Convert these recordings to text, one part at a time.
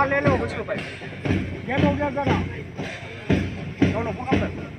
ले लो कुछ भाई ये लोग क्या कर रहा दोनों को कब तक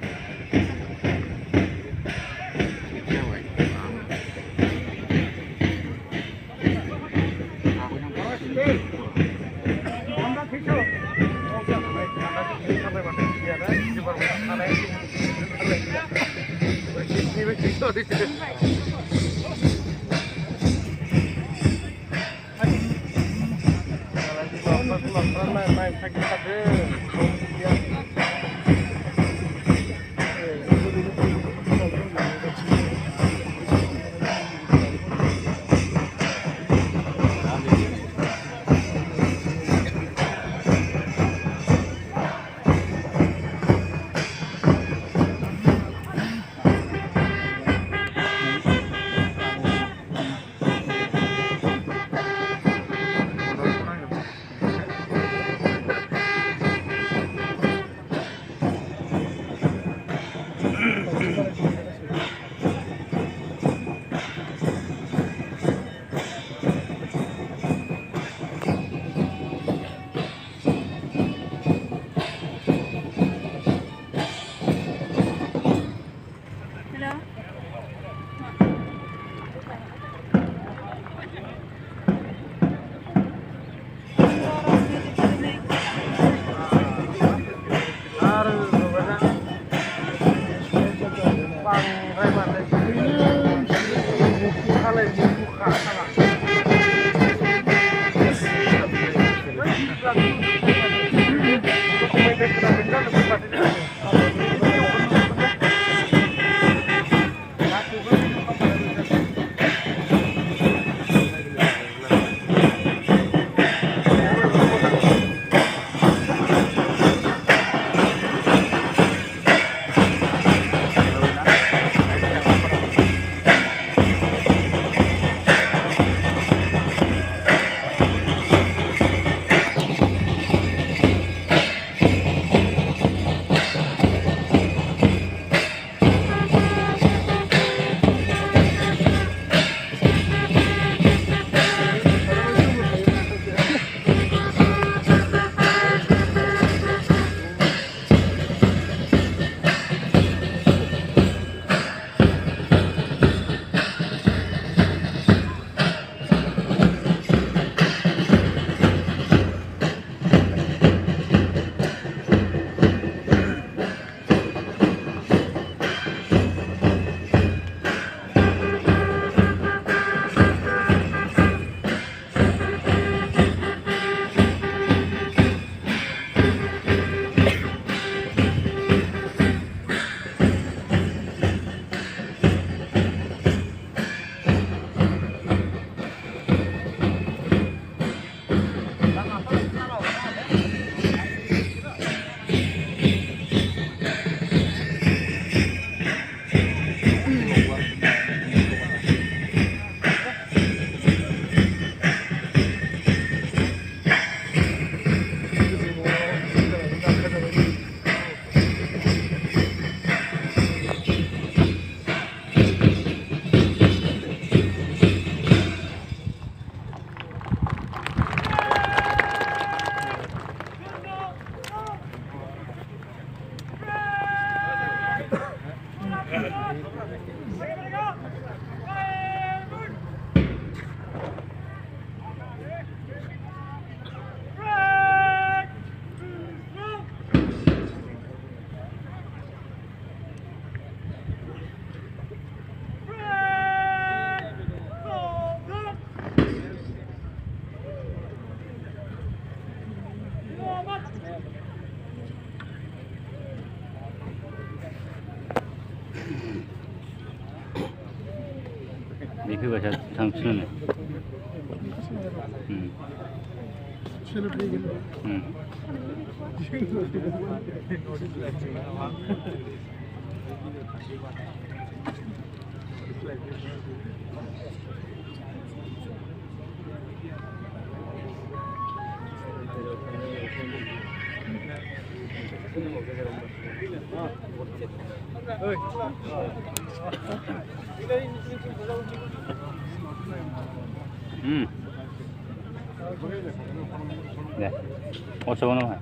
फैबाय थांफिनो Ya, mau coba nama?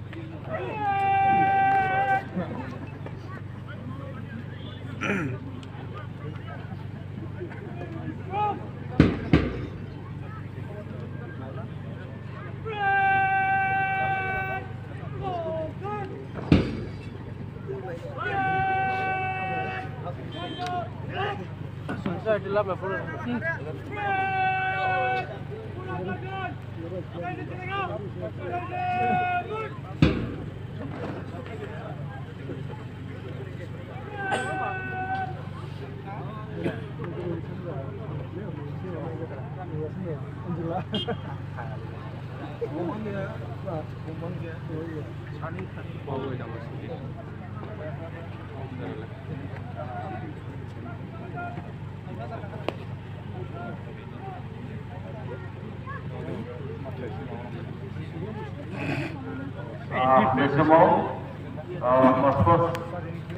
Besok Mas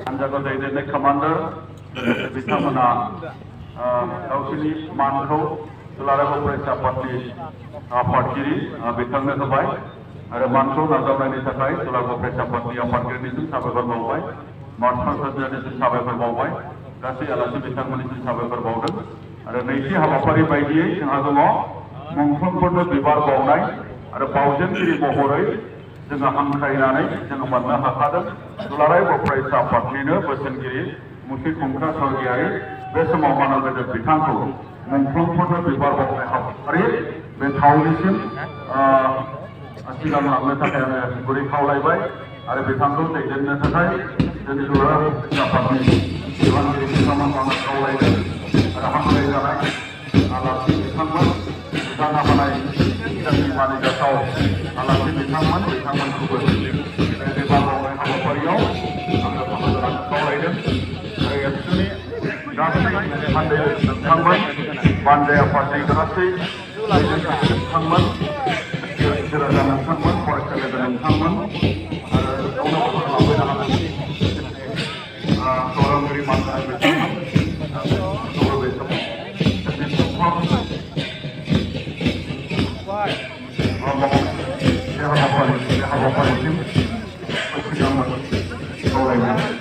Anjago Daidene Commander Bitamana Gausini Manko Dularang Operasi Parti Parkiri Bitangnya Sabai ada Manko Nazarani Sakai Dularang Operasi Parti Parkiri itu sampai berbawai Marshal saja itu sampai berbawai kasih alasi Bitang itu sampai berbawai ada Nisi Habapari Bayi yang ada Mungkin pun dibar bawai ada Paujen kiri Bohorai जोंहा हांख्रायनानै जोङो मोननो हाखादों दुलाराय फरायसा आफादनिनो बोसोनगिरि मुथि खुंग्रा सरगियारि बे समाव मानगोजों बिथांखौ मुंख्लंफोरनो बिबार बावनाय हाबाफारि बे थावनिसिम सिगां लांनो थाखाय आङो गुरै खावलायबाय आरो बिथांखौ दैदेननो थाखाय जोंनि दुलाराय फरायसा आफादनि बिबानगिरि बिथांमोनखौ आङो खावलायदों आरो हांख्रायजानाय आलासि बिथांमोन बिथाङा होनाय जोंनि मानिजाथाव आलासि बिथांमोनखौबो बे बावनाय हाबाफारियाव आङो बाहागो खावलायदों आरो एबसुनि गासै हान्जा नोंथांमोन बानजाय आफादनि गासै नोंथांमोन जिराजा नोंथांमोन फरायसालिनि नोंथांमोन आरो गावनो लांफैनो हागोन खौरांगिरि मानसिफोर बिथांमोन बे समाव हाबाफारिसिम खावलायनाय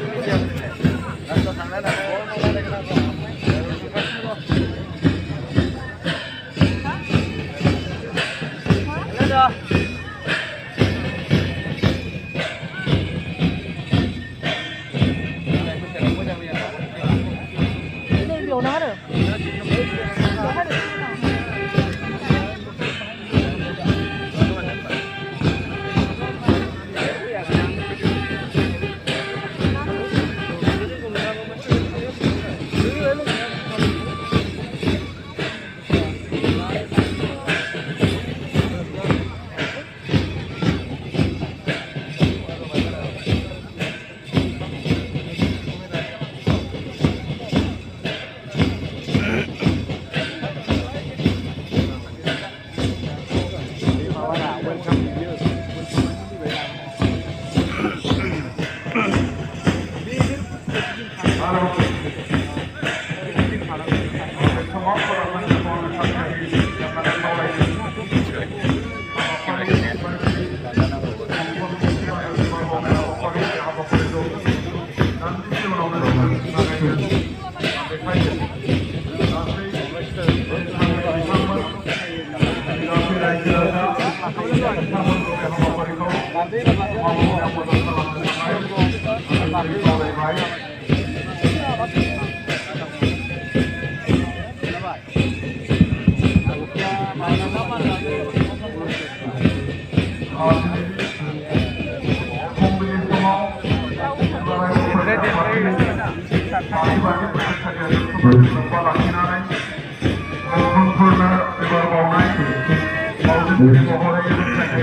Dari Mohore Sekretari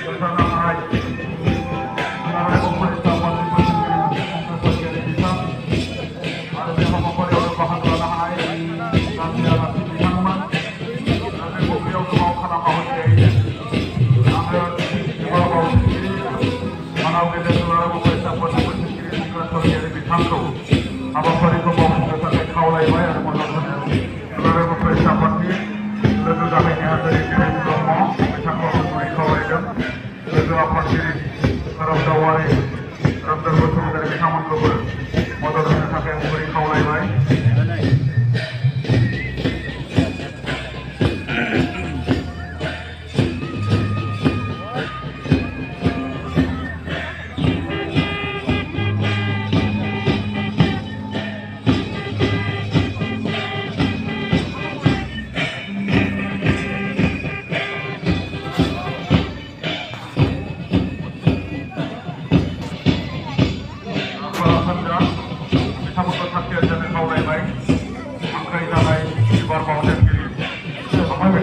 Bersama Dularebo Perintah Menteri Sosial Bisa ada yang memperoleh oleh bahan ranahai dan dia nanti ditangman dan beliau kemau karena mau jadi ada di bawah sendiri mana beda Dularebo Perintah Menteri Sosial Bisa apa perlu kemau sampai kau lagi bayar menurutnya Dularebo Perintah Menteri lebih dari dari kirim domo bisa kau kawaikan lebih apa diri Rowta wari Rowta betul dari kaman kubur motor sampai memberi kau lagi Angkai dalai di bawah mountain gini. Sampai